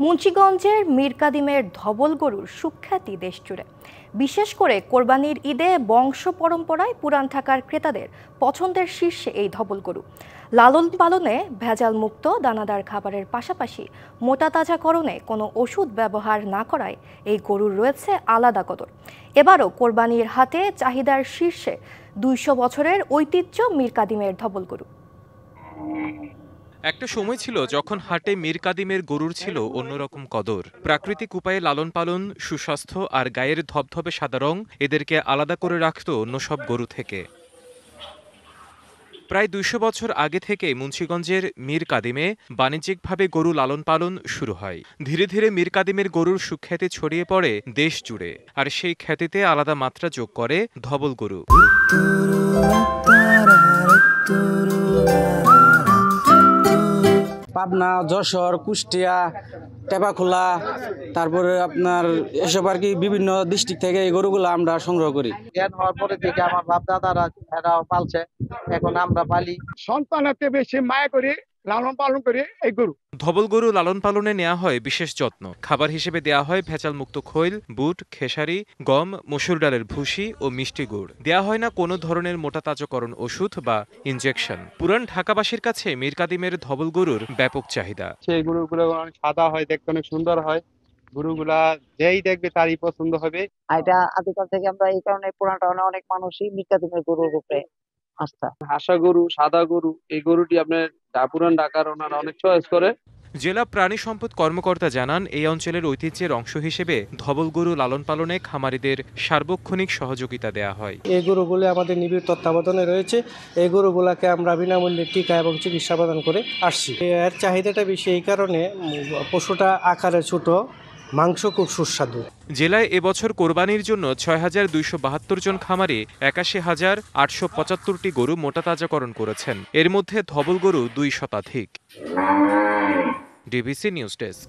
মুন্সিগঞ্জের মীর কাদিমের ধবল গরুর সুখ্যাতি দেশজুড়ে। বিশেষ করে কোরবানির ঈদে বংশ পরম্পরায় পুরান ঢাকার ক্রেতাদের পছন্দের শীর্ষে এই ধবল গরু। লালন পালনে ভেজাল মুক্ত দানাদার খাবারের পাশাপাশি মোটা তাজাকরণে কোনো ওষুধ ব্যবহার না করায় এই গরুর রয়েছে আলাদা কদর। এবারও কোরবানির হাটে চাহিদার শীর্ষে ২০০ বছরের ঐতিহ্য মীর কাদিমের ধবল গরু। একটা সময় ছিল যখন হাটে মীর কাদিমের গরুর ছিল অন্যরকম কদর। প্রাকৃতিক উপায়ে লালন পালন, সুস্বাস্থ্য আর গায়ের ধবধবে সাদা রং এদেরকে আলাদা করে রাখত অন্য সব গরু থেকে। প্রায় ২০০ বছর আগে থেকে মুন্সিগঞ্জের মীর কাদিমে বাণিজ্যিকভাবে গরু লালন পালন শুরু হয়। ধীরে ধীরে মীর কাদিমের গরুর সুখ্যাতি ছড়িয়ে পড়ে দেশ জুড়ে, আর সেই খ্যাতিতে আলাদা মাত্রা যোগ করে ধবল গরু। পাবনা, যশোর, কুষ্টিয়া, টেপাখোলা, তারপরে আপনার এসব আর কি বিভিন্ন ডিস্ট্রিক্ট থেকে এই গরুগুলো আমরা সংগ্রহ করি। জ্ঞান হওয়ার পরে থেকে আমার বাপ দাদারা এরাও পালছে, এখন আমরা পালি। সন্তানাতে বেশি মায়া করে লালন পালন করে এই গরু। ধবল গরু লালন পালনে নেওয়া হয় বিশেষ যত্ন। খাবার হিসেবে দেয়া হয় ভেজাল মুক্ত খৈল, বুট, খেসারি, গম, মসুর ডালের ভুসি ও মিষ্টি গুড়। দেয়া হয় না কোনো ধরনের মোটা তাজাকরণ ওষুধ বা ইনজেকশন। পুরান ঢাকাবাসীর কাছে মীর কাদিমের ধবল গরুর ব্যাপক চাহিদা। সেই গরুগুলো অনেক সাদা হয়, দেখতে অনেক সুন্দর হয়। গরুগুলা যেই দেখবে তারই পছন্দ হবে। এটা আদিকাল থেকে আমরা এই কারণে পুরাটা অনেক মানুষই মীর কাদিমের গরুর উপরে আস্থা। হাসা গরু, সাদা গরু, এই গরুটি আপনার পুরান ঢাকার ওনারা অনেক চয়েস করে। জেলা প্রাণী সম্পদ কর্মকর্তা জানান, এই অঞ্চলের ঐতিহ্যের অংশ হিসেবে ধবল গরু লালন পালনে খামারিদের সার্বক্ষণিক সহযোগিতা দেয়া হয়। এই গরুগুলো আমাদের নিবিড় তত্ত্বাবধানে রয়েছে। এই গরুগুলোকে আমরা বিনামূল্যে টিকা এবং চিকিৎসা প্রদান করে আসছি। এর চাহিদাটা বেশি এই কারণে, পশুটা আকারে ছোট, মাংস খুব সুস্বাদু। জেলায় এবছর কোরবানির জন্য ৬,২৭২ জন খামারি ৮১,৮৭৫টি গরু মোটা তাজাকরণ করেছেন। এর মধ্যে ধবল গরু ২ শতাধিক। DBC news desk.